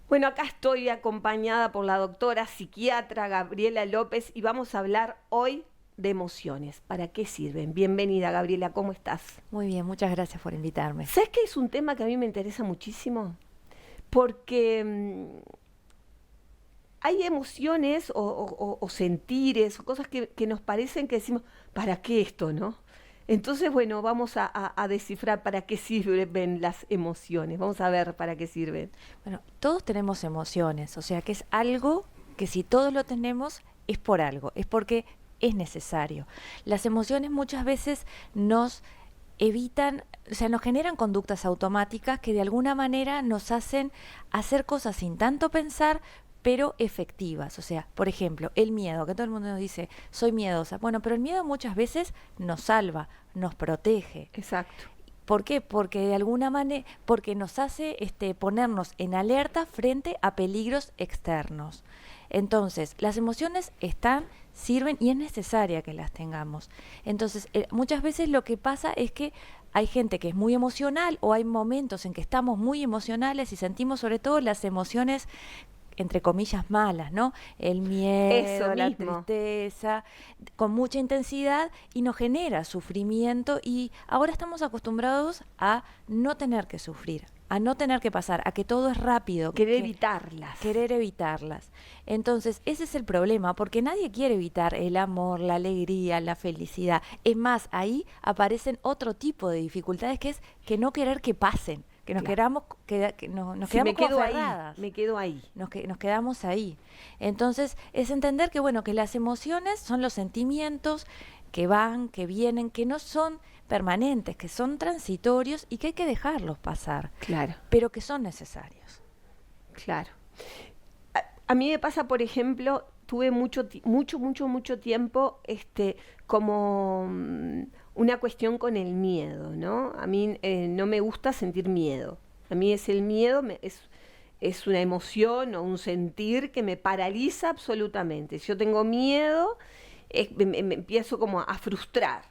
Bueno, acá estoy acompañada por la doctora psiquiatra Gabriela López y vamos a hablar hoy de emociones. ¿Para qué sirven? Bienvenida, Gabriela, ¿cómo estás? Muy bien, muchas gracias por invitarme. ¿Sabes que es un tema que a mí me interesa muchísimo? Porque hay emociones o sentires o cosas que nos parecen que decimos, ¿para qué esto, no? Entonces, bueno, vamos a descifrar para qué sirven las emociones. Vamos a ver para qué sirven. Bueno, todos tenemos emociones, o sea que es algo que si todos lo tenemos es por algo, es porque es necesario. Las emociones muchas veces nos evitan, o sea, nos generan conductas automáticas que de alguna manera nos hacen hacer cosas sin tanto pensar, pero efectivas. O sea, por ejemplo, el miedo, que todo el mundo nos dice, soy miedosa. Bueno, pero el miedo muchas veces nos salva, nos protege. Exacto. ¿Por qué? Porque de alguna manera, porque nos hace ponernos en alerta frente a peligros externos. Entonces, las emociones están, sirven y es necesaria que las tengamos. Entonces, muchas veces lo que pasa es que hay gente que es muy emocional o hay momentos en que estamos muy emocionales y sentimos sobre todo las emociones entre comillas malas, ¿no? El Eso miedo, la mismo. tristeza, con mucha intensidad y nos genera sufrimiento y ahora estamos acostumbrados a no tener que sufrir, a no tener que pasar, a que todo es rápido, Querer que evitarlas. querer evitarlas. Entonces, ese es el problema, porque nadie quiere evitar el amor, la alegría, la felicidad. Es más, ahí aparecen otro tipo de dificultades que es que no querer que pasen, que nos Claro. queramos, que nos Si quedamos me como quedo ahí, aferradas me quedo ahí. nos quedamos ahí. Entonces, es entender que, bueno, que las emociones son los sentimientos que van, que vienen, que no son permanentes, que son transitorios y que hay que dejarlos pasar, Claro, pero que son necesarios. claro. A mí me pasa, por ejemplo, tuve mucho tiempo, como una cuestión con el miedo, ¿no? A mí no me gusta sentir miedo. A mí es el miedo, es una emoción o un sentir que me paraliza absolutamente. Si yo tengo miedo, me empiezo como a frustrar.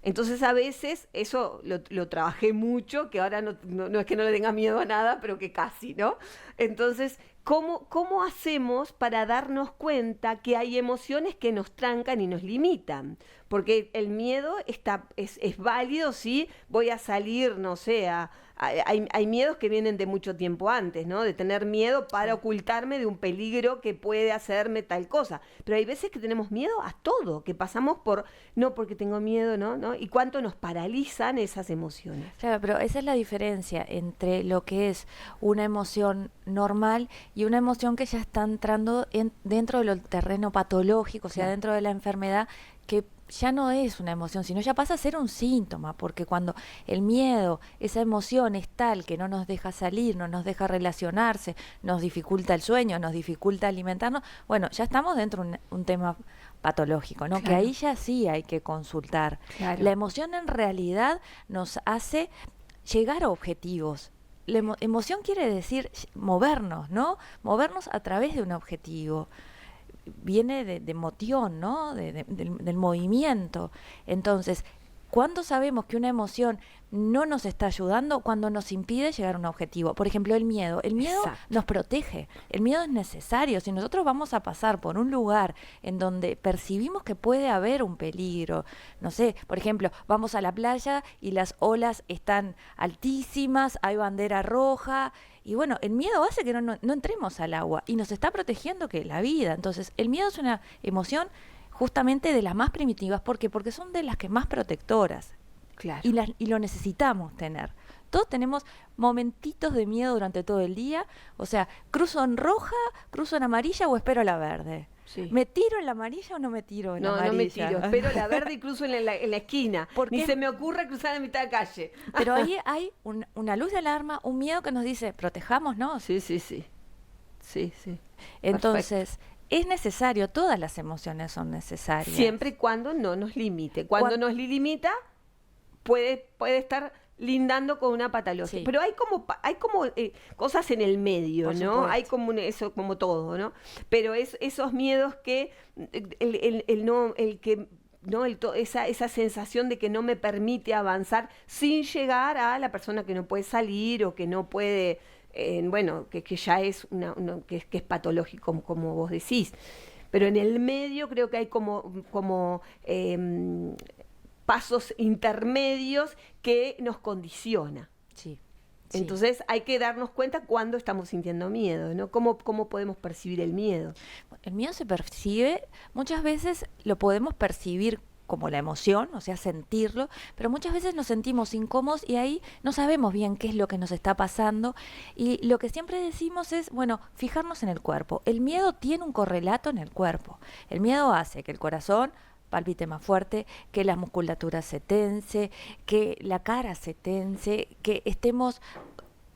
Entonces a veces eso lo trabajé mucho, que ahora no es que no le tenga miedo a nada, pero que casi, ¿no? Entonces, ¿cómo hacemos para darnos cuenta que hay emociones que nos trancan y nos limitan? Porque el miedo es válido si voy a salir, no sé, hay miedos que vienen de mucho tiempo antes, ¿no? De tener miedo para Sí. ocultarme de un peligro que puede hacerme tal cosa. Pero hay veces que tenemos miedo a todo, que pasamos por, no porque tengo miedo, ¿no? ¿No? Y cuánto nos paralizan esas emociones. Claro, pero esa es la diferencia entre lo que es una emoción normal y una emoción que ya está entrando dentro del terreno patológico, o sea, Claro. dentro de la enfermedad, que ya no es una emoción, sino ya pasa a ser un síntoma, porque cuando el miedo, esa emoción es tal que no nos deja salir, no nos deja relacionarse, nos dificulta el sueño, nos dificulta alimentarnos, bueno, ya estamos dentro de un tema patológico, ¿no? Que Claro, ahí ya sí hay que consultar. La claro. emoción en realidad nos hace llegar a objetivos. La emoción quiere decir movernos, ¿no? Movernos a través de un objetivo. Viene de emoción, ¿no? Del movimiento. Entonces, ¿cuándo sabemos que una emoción no nos está ayudando? Cuando nos impide llegar a un objetivo. Por ejemplo, el miedo. El miedo Exacto. nos protege. El miedo es necesario. Si nosotros vamos a pasar por un lugar en donde percibimos que puede haber un peligro, no sé, por ejemplo, vamos a la playa y las olas están altísimas, hay bandera roja, y bueno, el miedo hace que no entremos al agua y nos está protegiendo que la vida. Entonces, el miedo es una emoción justamente de las más primitivas. ¿Por qué? Porque son de las que más protectoras Claro. y lo necesitamos tener. Todos tenemos momentitos de miedo durante todo el día. O sea, ¿cruzo en roja, cruzo en amarilla o espero la verde? Sí. ¿Me tiro en la amarilla o no me tiro en la No, no me tiro. amarilla? Espero la verde y cruzo en la esquina. ¿Por Ni qué? se me ocurre cruzar en la mitad de calle. Pero ahí hay una luz de alarma, un miedo que nos dice, protejámonos. Sí, sí, sí. Sí, sí. Perfecto. Entonces, es necesario, todas las emociones son Siempre y necesarias. cuando no nos limite. Cuando Cuan- nos limita, puede estar lindando con una patología. sí, Pero hay como cosas en el medio, por ¿no? Hay supuesto. como eso, como todo, ¿no? Pero esos miedos que el no, el que ¿no? Esa sensación de que no me permite avanzar sin llegar a la persona que no puede salir o que no puede, bueno, que ya es que es patológico, como vos decís. Pero en el medio creo que hay como pasos intermedios que nos condiciona. Sí. Entonces hay que darnos cuenta cuando estamos sintiendo miedo, ¿no? ¿Cómo podemos percibir el miedo? El miedo se percibe, muchas veces lo podemos percibir como la emoción, o sea, sentirlo, pero muchas veces nos sentimos incómodos y ahí no sabemos bien qué es lo que nos está pasando. Y lo que siempre decimos es, bueno, fijarnos en el cuerpo. El miedo tiene un correlato en el cuerpo. El miedo hace que el corazón palpite más fuerte, que la musculatura se tense, que la cara se tense, que estemos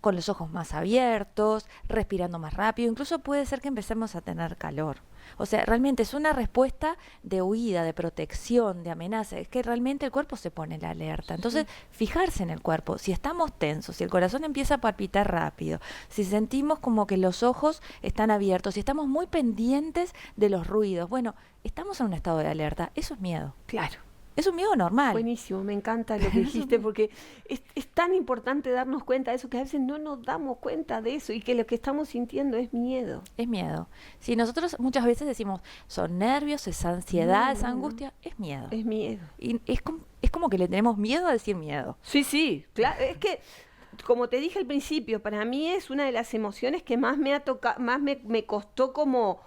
con los ojos más abiertos, respirando más rápido, incluso puede ser que empecemos a tener calor. O sea, realmente es una respuesta de huida, de protección, de amenaza. Es que realmente el cuerpo se pone en la alerta. Entonces, fijarse en el cuerpo. Si estamos tensos, si el corazón empieza a palpitar rápido, si sentimos como que los ojos están abiertos, si estamos muy pendientes de los ruidos, bueno, estamos en un estado de alerta. Eso es miedo. Claro. Es un miedo normal. Buenísimo, me encanta lo que dijiste, porque es tan importante darnos cuenta de eso, que a veces no nos damos cuenta de eso y que lo que estamos sintiendo es miedo. Es miedo. Si nosotros muchas veces decimos, son nervios, es ansiedad, es angustia, es miedo. Es miedo. Y es como que le tenemos miedo a decir miedo. Sí, claro. Es que, como te dije al principio, para mí es una de las emociones que más me ha tocado, más me costó como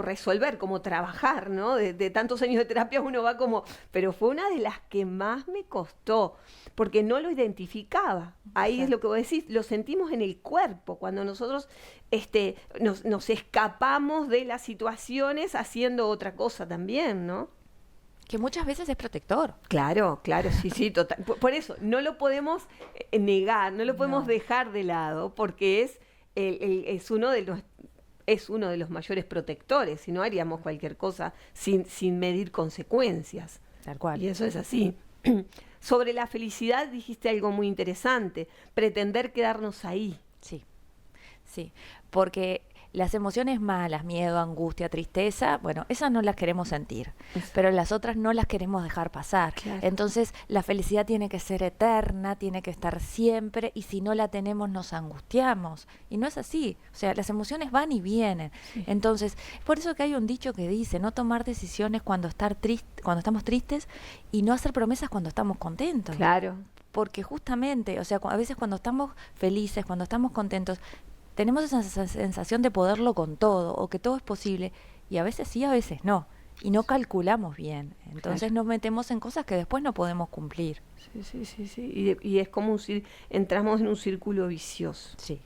resolver, como trabajar, ¿no? De tantos años de terapia uno va pero fue una de las que más me costó, porque no lo identificaba. Ahí es lo que vos decís, lo sentimos en el cuerpo, cuando nosotros nos escapamos de las situaciones haciendo otra cosa también, ¿no? Que muchas veces es protector. Claro, sí, total. Por eso, no lo podemos negar, no lo podemos dejar de lado, porque es uno de los mayores protectores, si no haríamos cualquier cosa sin medir consecuencias. Tal cual. Y eso es así. Sobre la felicidad dijiste algo muy interesante, pretender quedarnos ahí. Sí, porque las emociones malas, miedo, angustia, tristeza, bueno, esas no las queremos sentir, pero las otras no las queremos dejar pasar. Claro. Entonces, la felicidad tiene que ser eterna, tiene que estar siempre, y si no la tenemos nos angustiamos. Y no es así, o sea, las emociones van y vienen. Sí. Entonces, por eso que hay un dicho que dice, no tomar decisiones cuando estamos tristes y no hacer promesas cuando estamos contentos. Claro. Porque justamente, o sea, a veces cuando estamos felices, cuando estamos contentos, tenemos esa sensación de poderlo con todo, o que todo es posible, y a veces sí, a veces no, y no calculamos bien. Entonces nos metemos en cosas que después no podemos cumplir. Sí. Y es como entramos en un círculo vicioso. Sí.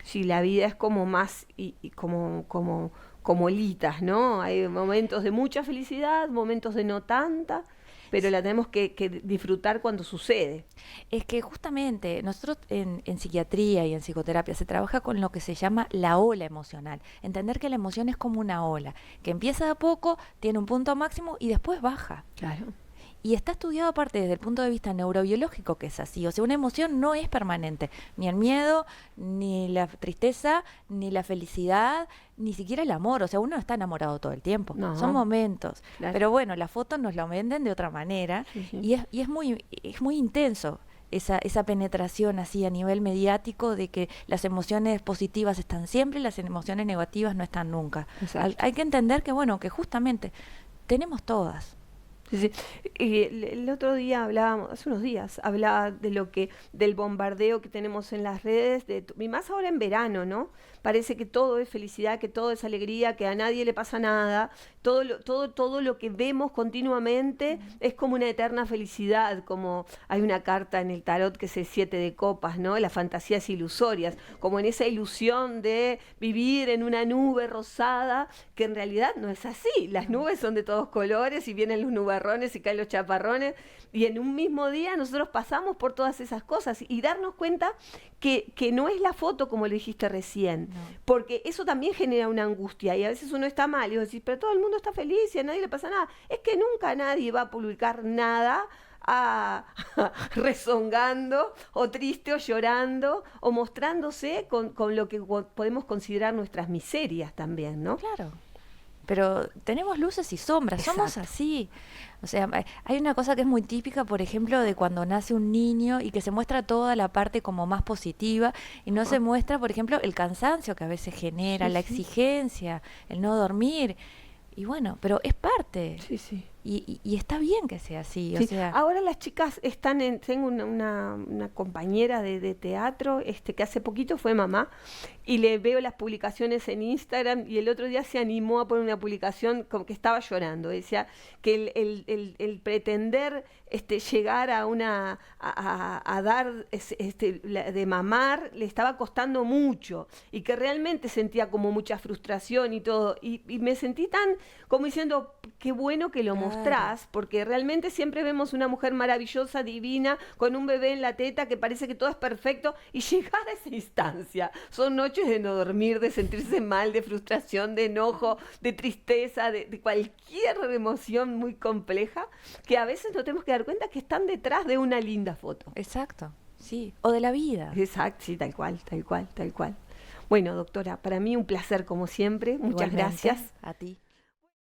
Sí, la vida es como más, y como olitas, ¿no? Hay momentos de mucha felicidad, momentos de no tanta, pero la tenemos que disfrutar cuando sucede. Es que justamente nosotros en psiquiatría y en psicoterapia se trabaja con lo que se llama la ola emocional. Entender que la emoción es como una ola, que empieza de a poco, tiene un punto máximo y después baja. Claro. Y está estudiado aparte desde el punto de vista neurobiológico que es así. O sea, una emoción no es permanente. Ni el miedo, ni la tristeza, ni la felicidad, ni siquiera el amor. O sea, uno no está enamorado todo el tiempo. No. Son momentos. Claro. Pero bueno, las fotos nos lo venden de otra manera. Sí. Y es muy intenso esa penetración así a nivel mediático de que las emociones positivas están siempre y las emociones negativas no están nunca. Hay que entender que, bueno, que justamente tenemos todas. Sí. El otro día hace unos días, hablaba del bombardeo que tenemos en las redes, y más ahora en verano, ¿no? Parece que todo es felicidad, que todo es alegría, que a nadie le pasa nada, todo lo que vemos continuamente es como una eterna felicidad, como hay una carta en el tarot que es el 7 de copas, ¿no? Las fantasías ilusorias, como en esa ilusión de vivir en una nube rosada, que en realidad no es así, las nubes son de todos colores y vienen los nubarrones y caen los chaparrones, y en un mismo día nosotros pasamos por todas esas cosas y darnos cuenta que no es la foto como lo dijiste recién, porque eso también genera una angustia y a veces uno está mal y vos decís, pero todo el mundo está feliz y a nadie le pasa nada. Es que nunca nadie va a publicar nada rezongando o triste o llorando o mostrándose con lo que podemos considerar nuestras miserias también, ¿no? Claro. pero tenemos luces y sombras, somos Exacto. así. O sea, hay una cosa que es muy típica, por ejemplo, de cuando nace un niño y que se muestra toda la parte como más positiva y no se muestra, por ejemplo, el cansancio que a veces genera, Sí, la sí, exigencia, el no dormir. Y bueno, pero es parte. sí, sí. Y está bien que sea así, o Sí, sea, ahora las chicas están en, tengo una compañera de teatro, que hace poquito fue mamá, y le veo las publicaciones en Instagram, y el otro día se animó a poner una publicación como que estaba llorando, decía que el pretender llegar a a dar de mamar le estaba costando mucho, y que realmente sentía como mucha frustración y todo, y me sentí tan como diciendo, qué bueno que lo claro. mostrás, porque realmente siempre vemos una mujer maravillosa, divina, con un bebé en la teta que parece que todo es perfecto, y llegar a esa instancia, son noches de no dormir, de sentirse mal, de frustración, de enojo, de tristeza, de cualquier emoción muy compleja, que a veces nos tenemos que dar cuenta que están detrás de una linda foto. Exacto, sí, o de la vida. Exacto, sí, tal cual, tal cual, tal cual. Bueno, doctora, para mí un placer como siempre, muchas Igualmente, gracias. a ti.